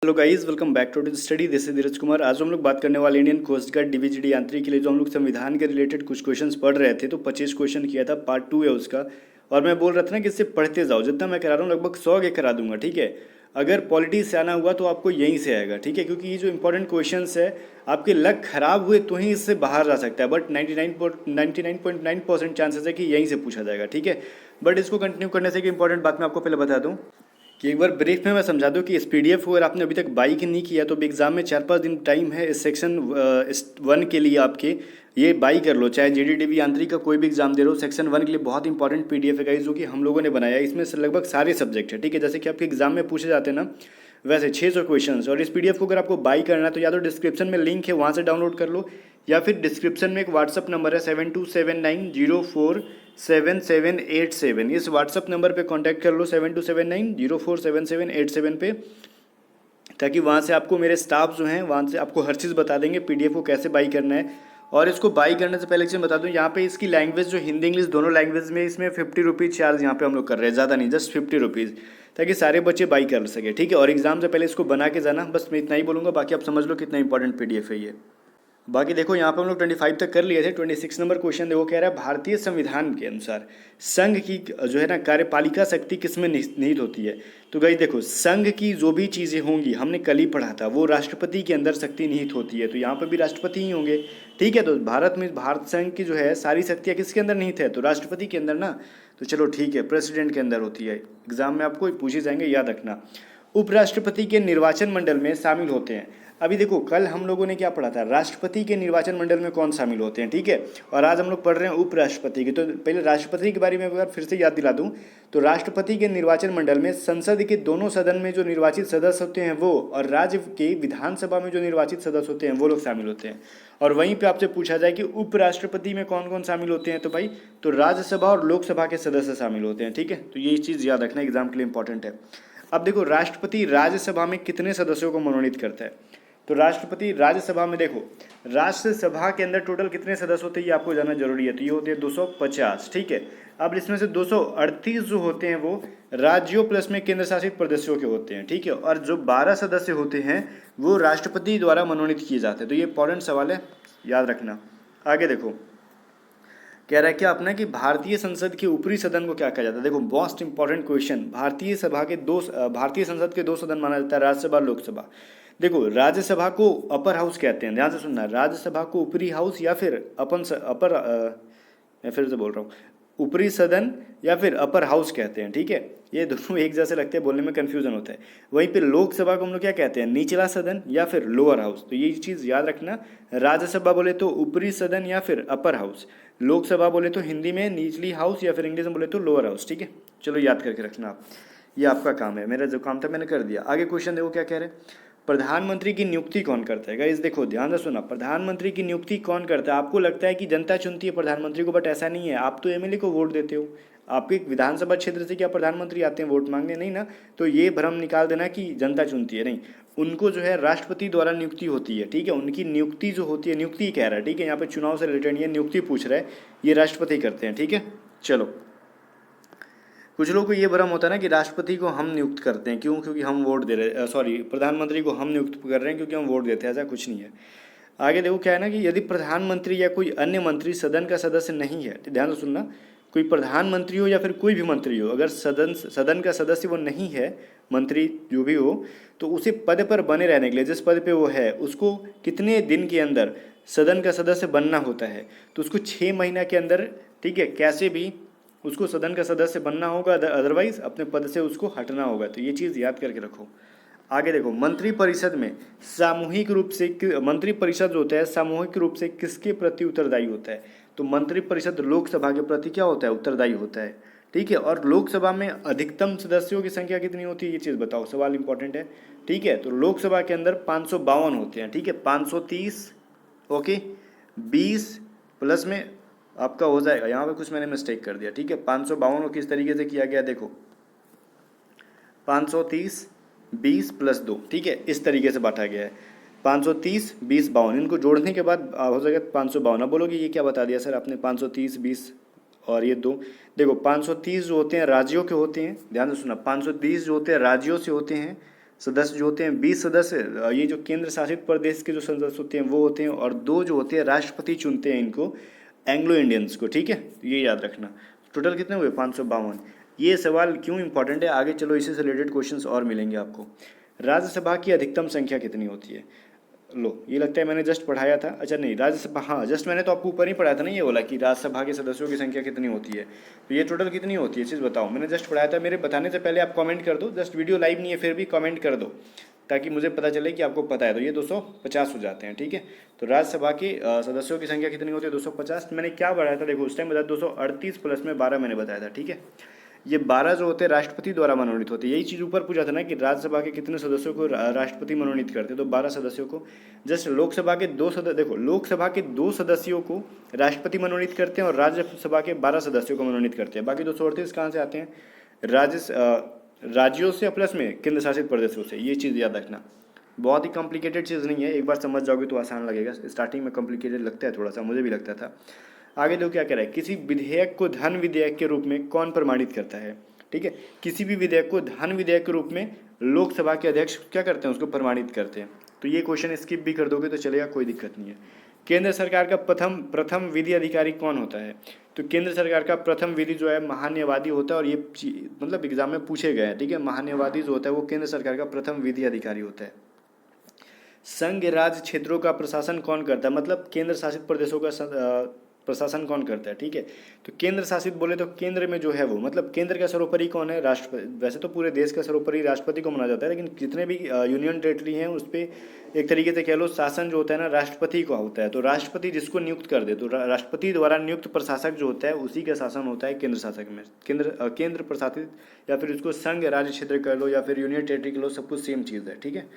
Hello guys, welcome back to study. This is Dheeraj Kumar. आज हम लोग बात करने वाले इंडियन कोस्ट गार्ड डीवीजीडी यांत्रिक के लिए जो हम लोग संविधान के रिलेटेड कुछ क्वेश्चंस पढ़ रहे थे। तो 25 क्वेश्चन किया था, पार्ट 2 है उसका। और मैं बोल रहा था ना कि इससे पढ़ते जाओ, जितना मैं करा रहा हूँ लगभग 100 के करा दूंगा, ठीक है। अगर पॉलिटी से आना हुआ तो आपको यहीं से आएगा, ठीक है, क्योंकि ये जो इंपॉर्टेंट क्वेश्चंस है आपके लक खराब हुए तो ही इससे बाहर जा सकता है, बट 99.9% चांसेस है कि यहीं से पूछा जाएगा, ठीक है। बट इसको कंटिन्यू करने से एक इंपॉर्टेंट बात मैं आपको पहले बता दूँ कि एक बार ब्रीफ में मैं समझा दूं कि इस पीडीएफ को अगर आपने अभी तक बाई नहीं किया तो भी एग्जाम में 4-5 दिन टाइम है इस सेक्शन 1 के लिए आपके। ये बाई कर लो, चाहे जीडीडीवी यांत्रिक का कोई भी एग्जाम दे रहे हो, सेक्शन 1 के लिए बहुत इंपॉर्टेंट पीडीएफ है गाइस, जो कि हम लोगों ने बनाया है। इसमें से लगभग सारे सब्जेक्ट है, ठीक है, जैसे कि आपके एग्जाम में पूछे जाते हैं ना, वैसे 600 क्वेश्चन। और इस पीडीएफ को अगर आपको बाई करना है तो या तो डिस्क्रिप्शन में लिंक है, वहाँ से डाउनलोड कर लो, या फिर डिस्क्रिप्शन में एक व्हाट्सअप नंबर है 7279047787। इस व्हाट्सअप नंबर पे कांटेक्ट कर लो 7279047787 पे, ताकि वहाँ से आपको मेरे स्टाफ जो हैं वहाँ से आपको हर चीज़ बता देंगे पीडीएफ को कैसे बाई करना है। और इसको बाई करने से पहले एक चीज़ बता दूँ, यहाँ पे इसकी लैंग्वेज जो हिंदी इंग्लिश दोनों लैंग्वेज में, इसमें 50 रुपीज़ चार्ज यहाँ पे हम लोग कर रहे हैं, ज़्यादा नहीं, जस्ट 50 रुपीज़, ताकि सारे बच्चे बाई कर सके, ठीक है। और एग्जाम से पहले इसको बना के जाना, बस मैं इतना ही बोलूँगा, बाकी आप समझ लो कितना इंपॉर्टेंट पीडीएफ है ये। बाकी देखो यहाँ पे हम लोग 25 तक कर लिए थे। 26 नंबर क्वेश्चन देखो, कह रहा है भारतीय संविधान के अनुसार संघ की जो है ना कार्यपालिका शक्ति किसमें निहित होती है। तो गाइस देखो, संघ की जो भी चीज़ें होंगी हमने कल ही पढ़ा था, वो राष्ट्रपति के अंदर शक्ति निहित होती है, तो यहाँ पर भी राष्ट्रपति ही होंगे, ठीक है। तो भारत में भारत संघ की जो है सारी शक्तियाँ किसके अंदर निहित है, तो राष्ट्रपति के अंदर ना। तो चलो ठीक है, प्रेसिडेंट के अंदर होती है। एग्जाम में आपको पूछे जाएंगे, याद रखना। उपराष्ट्रपति के निर्वाचन मंडल में शामिल होते हैं। अभी देखो, कल हम लोगों ने क्या पढ़ा था, राष्ट्रपति के निर्वाचन मंडल में कौन शामिल होते हैं, ठीक है। और आज हम लोग पढ़ रहे हैं उपराष्ट्रपति की। तो पहले राष्ट्रपति के बारे में अगर फिर से याद दिला दूं, तो राष्ट्रपति के निर्वाचन मंडल में संसद के दोनों सदन में जो निर्वाचित सदस्य होते हैं वो, और राज्य के विधानसभा में जो निर्वाचित सदस्य होते हैं वो लोग शामिल होते हैं। और वहीं पे आपसे पूछा जाए कि उपराष्ट्रपति में कौन कौन शामिल होते हैं, तो भाई तो राज्यसभा और लोकसभा के सदस्य शामिल होते हैं, ठीक है। तो ये चीज़ याद रखना, एग्जाम के लिए इंपॉर्टेंट है। अब देखो, राष्ट्रपति राज्यसभा में कितने सदस्यों को मनोनीत करता है। तो राष्ट्रपति राज्यसभा में देखो, राज्यसभा के अंदर टोटल कितने सदस्य होते हैं ये आपको जानना जरूरी है। तो ये होते हैं 250, ठीक है। अब इसमें से 238 जो होते हैं वो राज्यों प्लस में केंद्र शासित प्रदेशों के होते हैं, ठीक है। और जो 12 सदस्य होते हैं वो राष्ट्रपति द्वारा मनोनीत किए जाते हैं। तो ये इंपॉर्टेंट सवाल है, याद रखना। आगे देखो, कह रहा है क्या अपना कि भारतीय संसद के ऊपरी सदन को क्या कहा जाता है। देखो, मोस्ट इंपॉर्टेंट क्वेश्चन, भारतीय संसद के दो सदन माना जाता है, राज्यसभा लोकसभा। देखो, राज्यसभा को अपर हाउस कहते हैं, ध्यान से सुनना, राज्यसभा को ऊपरी हाउस या फिर मैं फिर से बोल रहा हूँ, ऊपरी सदन या फिर अपर हाउस कहते हैं, ठीक है। ये दोनों एक जैसे लगते हैं, बोलने में कन्फ्यूजन होता है। वहीं पे लोकसभा को हम लोग क्या कहते हैं, निचला सदन या फिर लोअर हाउस। तो ये चीज़ याद रखना, राज्यसभा बोले तो ऊपरी सदन या फिर अपर हाउस, लोकसभा बोले तो हिंदी में निचली हाउस या फिर इंग्लिश में बोले तो लोअर हाउस, ठीक है। चलो याद करके रखना आप, ये आपका काम है, मेरा जो काम था मैंने कर दिया। आगे क्वेश्चन देखो क्या कह रहे हैं, प्रधानमंत्री की नियुक्ति कौन करता है। गाइस देखो, ध्यान से सुना, प्रधानमंत्री की नियुक्ति कौन करता है। आपको लगता है कि जनता चुनती है प्रधानमंत्री को, बट ऐसा नहीं है। आप तो एमएलए को वोट देते हो, आपके विधानसभा क्षेत्र से क्या प्रधानमंत्री आते हैं वोट मांगने, नहीं ना। तो ये भ्रम निकाल देना कि जनता चुनती है, नहीं। उनको जो है राष्ट्रपति द्वारा नियुक्ति होती है, ठीक है। उनकी नियुक्ति जो होती है, नियुक्ति कह रहा है, ठीक है, यहाँ पे चुनाव से रिलेटेड ये नियुक्ति पूछ रहा है, ये राष्ट्रपति करते हैं, ठीक है। चलो, कुछ लोगों को ये भ्रम होता है ना कि राष्ट्रपति को हम नियुक्त करते हैं, क्यों, क्योंकि हम वोट दे रहे, सॉरी, प्रधानमंत्री को हम नियुक्त कर रहे हैं क्योंकि हम वोट देते हैं, ऐसा कुछ नहीं है। आगे देखो क्या है ना कि यदि प्रधानमंत्री या कोई अन्य मंत्री सदन का सदस्य नहीं है, तो ध्यान से सुनना, कोई प्रधानमंत्री हो या फिर कोई भी मंत्री हो, अगर सदन का सदस्य वो नहीं है, मंत्री जो भी हो, तो उसे पद पर बने रहने के लिए, जिस पद पे वो है, उसको कितने दिन के अंदर सदन का सदस्य बनना होता है। तो उसको 6 महीना के अंदर, ठीक है, कैसे भी उसको सदन का सदस्य बनना होगा, अदरवाइज अपने पद से उसको हटना होगा। तो ये चीज़ याद करके रखो। आगे देखो, मंत्रिपरिषद में सामूहिक रूप से, मंत्रिपरिषद जो होता है सामूहिक रूप से किसके प्रति उत्तरदायी होता है। तो मंत्रिपरिषद लोकसभा के प्रति क्या होता है, उत्तरदायी होता है, ठीक है। और लोकसभा में अधिकतम सदस्यों की संख्या कितनी होती है, ये चीज़ बताओ, सवाल इंपॉर्टेंट है, ठीक है। तो लोकसभा के अंदर 552 होते हैं, ठीक है, 530, ओके, 20 प्लस में आपका हो जाएगा, यहाँ पे कुछ मैंने मिस्टेक कर दिया, ठीक है। 552 को किस तरीके से किया गया, देखो 530 20 + 2, ठीक है, इस तरीके से बांटा गया है। 530 20 52, इनको जोड़ने के बाद हो जाएगा 552। अब बोलोगे ये क्या बता दिया सर आपने, 530 20 और ये 2। देखो 530 जो होते हैं राज्यों के होते हैं, ध्यान से सुना, 530 जो होते हैं राज्यों से होते हैं, सदस्य जो होते हैं 20 सदस्य ये जो केंद्र शासित प्रदेश के जो सदस्य होते हैं वो होते हैं, और 2 जो होते हैं राष्ट्रपति चुनते हैं इनको, एंग्लो इंडियंस को, ठीक है, ये याद रखना। टोटल कितने हुए 552। ये सवाल क्यों इंपॉर्टेंट है, आगे चलो इसी से रिलेटेड क्वेश्चंस और मिलेंगे आपको। राज्यसभा की अधिकतम संख्या कितनी होती है? लो, ये लगता है मैंने जस्ट पढ़ाया था। अच्छा नहीं, राज्यसभा, हाँ जस्ट मैंने तो आपको ऊपर ही पढ़ाया था ना, ये बोला कि राज्यसभा के सदस्यों की संख्या कितनी होती है। तो ये टोटल कितनी होती है चीज़ बताओ, मैंने जस्ट पढ़ाया था। मेरे बताने से पहले आप कमेंट कर दो, जस्ट वीडियो लाइव नहीं है फिर भी कमेंट कर दो, ताकि मुझे पता चले कि आपको पता है। तो ये 250 हो जाते हैं, ठीक है। तो राज्यसभा के सदस्यों की संख्या कितनी होती है? 250। मैंने क्या बताया था देखो, उस टाइम बताया 238 प्लस में 12 मैंने बताया था, ठीक है। ये 12 जो होते हैं राष्ट्रपति द्वारा मनोनीत होते हैं। यही चीज़ ऊपर पूछा था ना कि राज्यसभा के कितने सदस्यों को राष्ट्रपति मनोनीत करते हैं, तो 12 सदस्यों को। जस्ट लोकसभा के 2 सदस्य, देखो लोकसभा के 2 सदस्यों को राष्ट्रपति मनोनीत करते हैं और राज्यसभा के 12 सदस्यों को मनोनीत करते हैं। बाकी 238 कहाँ से आते हैं? राज्यों से प्लस में केंद्र शासित प्रदेशों से। ये चीज़ याद रखना, बहुत ही कॉम्प्लिकेटेड चीज़ नहीं है, एक बार समझ जाओगे तो आसान लगेगा। स्टार्टिंग में कॉम्प्लिकेटेड लगता है थोड़ा सा, मुझे भी लगता था। आगे देखो क्या कह रहा है, किसी विधेयक को धन विधेयक के रूप में कौन प्रमाणित करता है? ठीक है, किसी भी विधेयक को धन विधेयक के रूप में लोकसभा के अध्यक्ष क्या करते हैं? उसको प्रमाणित करते हैं। तो ये क्वेश्चन स्किप भी कर दोगे तो चलेगा, कोई दिक्कत नहीं है। केंद्र सरकार का प्रथम विधि अधिकारी कौन होता है? तो केंद्र सरकार का प्रथम विधि जो है महान्यायवादी होता है, और ये मतलब एग्जाम में पूछे गए हैं, ठीक है। महान्यायवादी जो होता है वो केंद्र सरकार का प्रथम विधि अधिकारी होता है। संघ राज्य क्षेत्रों का प्रशासन कौन करता है? मतलब केंद्र शासित प्रदेशों का प्रशासन कौन करता है, ठीक है। तो केंद्र शासित बोले तो केंद्र में जो है वो, मतलब केंद्र का सर्वोपरि कौन है? राष्ट्रपति। वैसे तो पूरे देश का सर्वोपरि राष्ट्रपति को माना जाता है, लेकिन जितने भी यूनियन टेरिटरी हैं उस पर एक तरीके से कह लो शासन जो होता है ना राष्ट्रपति का होता है। तो राष्ट्रपति जिसको नियुक्त कर दे, तो राष्ट्रपति द्वारा नियुक्त प्रशासक जो होता है उसी का शासन होता है केंद्र शासक में। केंद्र प्रशासित, या फिर उसको संघ राज्य क्षेत्र कर लो या फिर यूनियन टेरिटरी कर लो, सब कुछ सेम चीज़ है, ठीक है।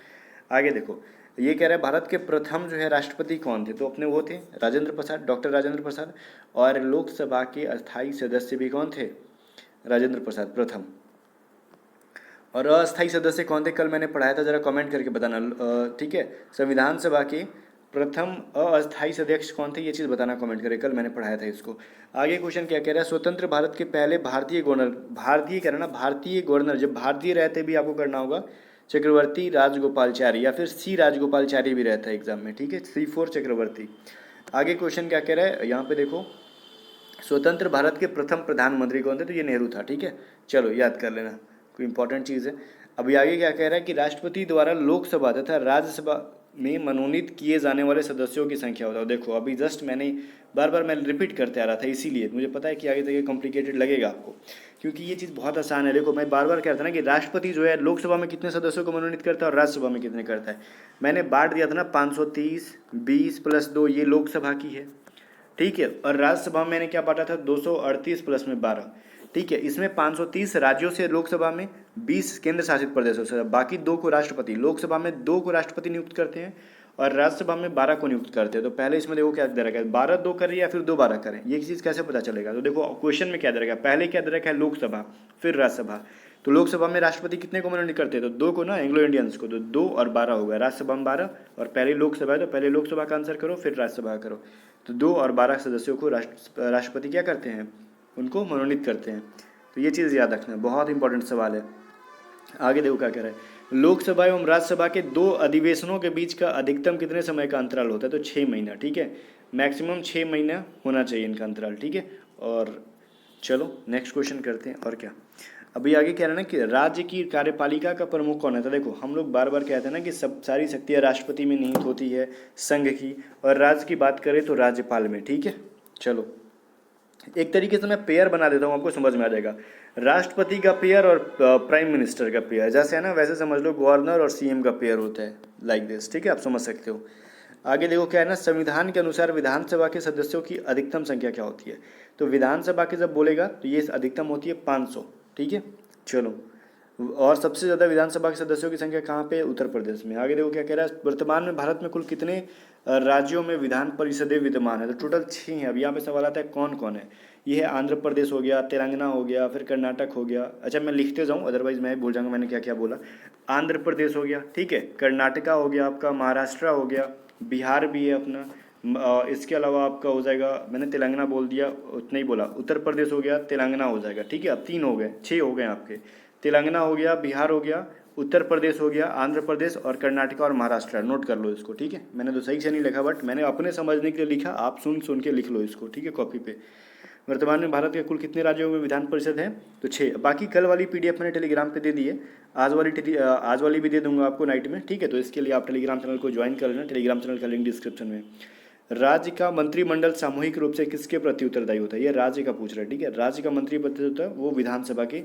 आगे देखो, ये कह रहा है भारत के प्रथम जो है राष्ट्रपति कौन थे? तो अपने वो थे राजेंद्र प्रसाद, डॉक्टर राजेंद्र प्रसाद। और लोकसभा के अस्थायी सदस्य भी कौन थे? राजेंद्र प्रसाद प्रथम। और अस्थायी सदस्य कौन थे? कल मैंने पढ़ाया था, जरा कमेंट करके बताना, ठीक है। संविधान सभा के प्रथम अस्थायी सदस्य कौन थे? ये चीज़ बताना कमेंट करके, कल मैंने पढ़ाया था इसको। आगे क्वेश्चन क्या कह रहा है, स्वतंत्र भारत के पहले भारतीय गवर्नर, भारतीय कहना ना, भारतीय गवर्नर जब भारतीय रहते भी आपको करना होगा चक्रवर्ती राजगोपालचारी, या फिर सी राजगोपालचारी भी रहता है एग्जाम में, ठीक है, C4 चक्रवर्ती। आगे क्वेश्चन क्या कह रहा है, यहाँ पे देखो, स्वतंत्र भारत के प्रथम प्रधानमंत्री कौन थे? तो ये नेहरू था, ठीक है। चलो याद कर लेना, कोई इंपॉर्टेंट चीज़ है। अभी आगे क्या कह रहा है कि राष्ट्रपति द्वारा लोकसभा तथा राज्यसभा में मनोनीत किए जाने वाले सदस्यों की संख्या बताओ। देखो अभी जस्ट मैंने बार मैं रिपीट करते आ रहा था, इसीलिए मुझे पता है कि आगे तक ये कॉम्प्लिकेटेड लगेगा आपको, क्योंकि ये चीज़ बहुत आसान है। देखो मैं बार कहता ना कि राष्ट्रपति जो है लोकसभा में कितने सदस्यों को मनोनीत करता है और राज्यसभा में कितने करता है। मैंने बांट दिया था ना, 530, 20 + 2 ये लोकसभा की है, ठीक है। और राज्यसभा में मैंने क्या बांटा था? 238 प्लस में 12, ठीक है। इसमें 530 राज्यों से लोकसभा में, 20 केंद्र शासित प्रदेशों से, बाकी 2 को राष्ट्रपति, लोकसभा में 2 को राष्ट्रपति नियुक्त करते हैं और राज्यसभा में 12 को नियुक्त करते हैं। तो पहले इसमें देखो क्या दे रखा है, 12 2 करें या फिर 2 12 करें, ये चीज़ कैसे पता चलेगा? तो देखो क्वेश्चन में क्या दे रखा है, पहले क्या दे रखा है, लोकसभा फिर राज्यसभा। तो लोकसभा में राष्ट्रपति कितने को मनोनीत करते हैं? तो 2 को ना, एंग्लो इंडियंस को, तो 2 और 12 हो गया। राज्यसभा में 12 और पहले लोकसभा है तो पहले लोकसभा का आंसर करो फिर राज्यसभा करो। तो 2 और 12 सदस्यों को राष्ट्रपति क्या करते हैं? उनको मनोनीत करते हैं। तो ये चीज़ याद रखना, बहुत इंपॉर्टेंट सवाल है। आगे देखो क्या कह रहा है, लोकसभा एवं राज्यसभा के 2 अधिवेशनों के बीच का अधिकतम कितने समय का अंतराल होता है? तो 6 महीना, ठीक है। मैक्सिमम 6 महीना होना चाहिए इनका अंतराल, ठीक है। और चलो नेक्स्ट क्वेश्चन करते हैं, और क्या अभी आगे कह रहे हैं ना कि राज्य की कार्यपालिका का प्रमुख कौन है? तो देखो हम लोग बार कहते हैं ना कि सब सारी शक्तियाँ राष्ट्रपति में निहित होती है संघ की, और राज्य की बात करें तो राज्यपाल में, ठीक है। चलो एक तरीके से मैं पेयर बना देता हूँ, आपको समझ में आ जाएगा। राष्ट्रपति का पेयर और प्राइम मिनिस्टर का पेयर, जैसे है ना वैसे समझ लो गवर्नर और CM का पेयर होता है, लाइक दिस, ठीक है, आप समझ सकते हो। आगे देखो क्या है ना, संविधान के अनुसार विधानसभा के सदस्यों की अधिकतम संख्या क्या होती है? तो विधानसभा के जब बोलेगा तो ये अधिकतम होती है 500, ठीक है। चलो, और सबसे ज़्यादा विधानसभा के सदस्यों की संख्या कहाँ पे? उत्तर प्रदेश में। आगे देखो क्या कह रहा है, वर्तमान में भारत में कुल कितने राज्यों में विधान परिषदें विद्यमान है? तो टोटल 6 हैं। अब यहाँ पे सवाल आता है कौन कौन है। ये है आंध्र प्रदेश हो गया, तेलंगाना हो गया, फिर कर्नाटक हो गया। अच्छा मैं लिखते जाऊँ, अदरवाइज मैं भूल जाऊँगा मैंने क्या क्या बोला। आंध्र प्रदेश हो गया, ठीक है, कर्नाटका हो गया आपका, महाराष्ट्र हो गया, बिहार भी है अपना, इसके अलावा आपका हो जाएगा, मैंने तेलंगाना बोल दिया, उतना ही बोला, उत्तर प्रदेश हो गया, तेलंगाना हो जाएगा, ठीक है। अब 3 हो गए, 6 हो गए आपके। तेलंगाना हो गया, बिहार हो गया, उत्तर प्रदेश हो गया, आंध्र प्रदेश और कर्नाटका और महाराष्ट्र। नोट कर लो इसको, ठीक है। मैंने तो सही से नहीं लिखा, बट मैंने अपने समझने के लिए लिखा, आप सुन सुन के लिख लो इसको, ठीक है, कॉपी पे। वर्तमान में भारत के कुल कितने राज्यों में विधान परिषद है? तो 6। बाकी कल वाली पीडीएफ मैंने टेलीग्राम पे दे दी है, आज वाली भी दे दूंगा आपको नाइट में, ठीक है। तो इसके लिए आप टेलीग्राम चैनल को ज्वाइन कर लेना, टेलीग्राम चैनल का लिंक डिस्क्रिप्शन में। राज्य का मंत्रिमंडल सामूहिक रूप से किसके प्रति उत्तरदायी होता है? ये राज्य का पूछ रहा है, ठीक है। राज्य का मंत्रिमंडल होता है वो विधानसभा के,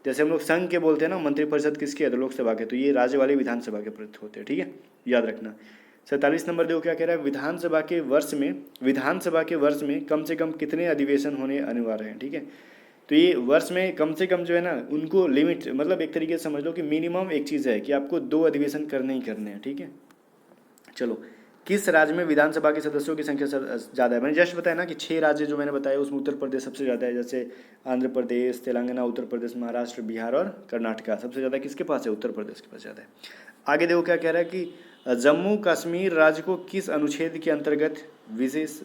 जैसे हम लोग संघ के बोलते हैं ना, मंत्रिपरिषद किसके है? तो लोकसभा के। तो ये राज्य वाले विधानसभा के प्रति होते हैं, ठीक है, याद रखना। 47 नंबर देखो क्या कह रहा है, विधानसभा के वर्ष में कम से कम कितने अधिवेशन होने अनिवार्य हैं, ठीक है। तो ये वर्ष में कम से कम जो है ना, उनको लिमिट, मतलब एक तरीके से समझ लो कि मिनिमम एक चीज़ है कि आपको 2 अधिवेशन करने ही करने हैं, ठीक है। चलो, किस राज्य में विधानसभा के सदस्यों की संख्या ज़्यादा है? मैंने जस्ट बताया ना कि 6 राज्य जो मैंने बताया उसमें उत्तर प्रदेश सबसे ज़्यादा है, जैसे आंध्र प्रदेश, तेलंगाना, उत्तर प्रदेश, महाराष्ट्र, बिहार और कर्नाटका। सबसे ज़्यादा किसके पास है? उत्तर प्रदेश के पास ज़्यादा है। आगे देखो क्या कह रहा है कि जम्मू कश्मीर राज्य को किस अनुच्छेद के अंतर्गत विशेष,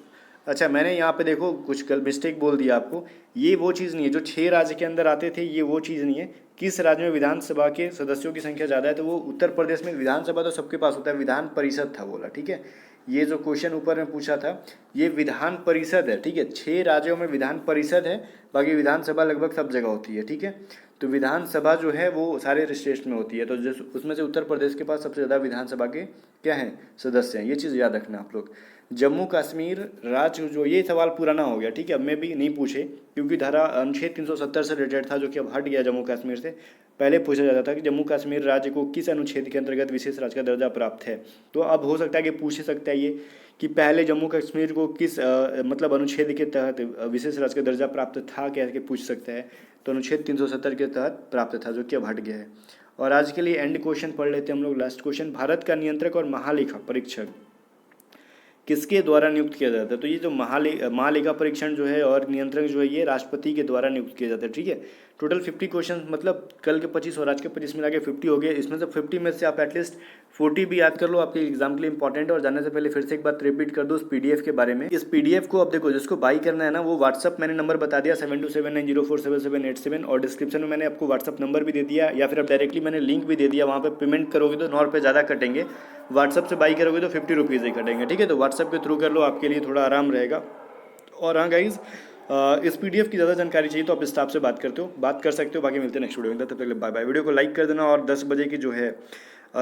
अच्छा मैंने यहाँ पे देखो कुछ कल मिस्टेक बोल दिया आपको, ये वो चीज़ नहीं है जो 6 राज्य के अंदर आते थे, ये वो चीज़ नहीं है। किस राज्य में विधानसभा के सदस्यों की संख्या ज़्यादा है? तो वो उत्तर प्रदेश में। विधानसभा तो सबके पास होता है, विधान परिषद था बोला, ठीक है। ये जो क्वेश्चन ऊपर में पूछा था ये विधान परिषद है, ठीक है। 6 राज्यों में विधान परिषद है, बाकी विधानसभा लगभग सब जगह होती है, ठीक है। तो विधानसभा जो है वो सारे स्टेट में होती है, तो जिस उसमें से उत्तर प्रदेश के पास सबसे ज़्यादा विधानसभा के क्या हैं? सदस्य हैं। ये चीज़ याद रखना आप लोग। जम्मू कश्मीर राज्य जो, ये सवाल पुराना हो गया, ठीक है, अब मैं भी नहीं पूछे क्योंकि धारा अनुच्छेद 370 से रिलेटेड था, जो कि अब हट गया जम्मू कश्मीर से। पहले पूछा जाता था कि जम्मू कश्मीर राज्य को किस अनुच्छेद के अंतर्गत विशेष राज्य का दर्जा प्राप्त है। तो अब हो सकता है कि पूछ सकता है ये कि पहले जम्मू कश्मीर को किस मतलब अनुच्छेद के तहत विशेष राज्य का दर्जा प्राप्त था, क्या के पूछ सकता है। तो अनुच्छेद 370 के तहत प्राप्त था, जो कि अब हट गया है। और आज के लिए एंड क्वेश्चन पढ़ लेते हैं हम लोग, लास्ट क्वेश्चन। भारत का नियंत्रक और महालेखा परीक्षक किसके द्वारा नियुक्त किया जाता है? तो ये जो महालेखा परीक्षण जो है और नियंत्रक जो है ये राष्ट्रपति के द्वारा नियुक्त किया जाता है, ठीक है। टोटल 50 क्वेश्चन, मतलब कल के 25 और आज के 25 मिला के 50 हो गए। इसमें से 50 में से आप एटलीस्ट 40 भी याद कर लो, आपके एग्जाम के लिए इंपॉर्टेंट है। और जाने से पहले फिर से एक बात रिपीट कर दो उस पीडीएफ के बारे में। इस पीडीएफ को अब देखो, जिसको बाई करना है ना, वो व्हाट्सअप मैंने नंबर बता दिया 7279047787, और डिस्क्रिप्शन में मैंने आपको व्हाट्सअप नंबर भी दे दिया, या फिर आप डायरेक्टली मैंने लिंक भी दे दिया। वहाँ पर पेमेंट करोगे तो 9 रुपये ज़्यादा कटेंगे, व्हाट्सअप से बाई करोगे तो 50 रुपीज़ ही कटेंगे, ठीक है। तो व्हाट्सअप के थ्रू कर लो, आपके लिए थोड़ा आराम रहेगा। और हाँ गाइज़, इस पीडीएफ की ज़्यादा जानकारी चाहिए तो आप स्टाफ से बात कर सकते हो। बाकी मिलते हैं नेक्स्ट वीडियो में, तब तक बाय बाय। वीडियो को लाइक कर देना और 10 बजे की जो है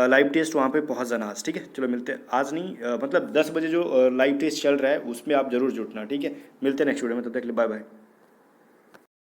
लाइव टेस्ट वहाँ पे पहुँच जाना आज, ठीक है। चलो मिलते हैं, आज नहीं मतलब 10 बजे जो लाइव टेस्ट चल रहा है उसमें आप जरूर जुटना, ठीक है। मिलते हैं नेक्स्ट वीडियो में, तब तक बाय बाय।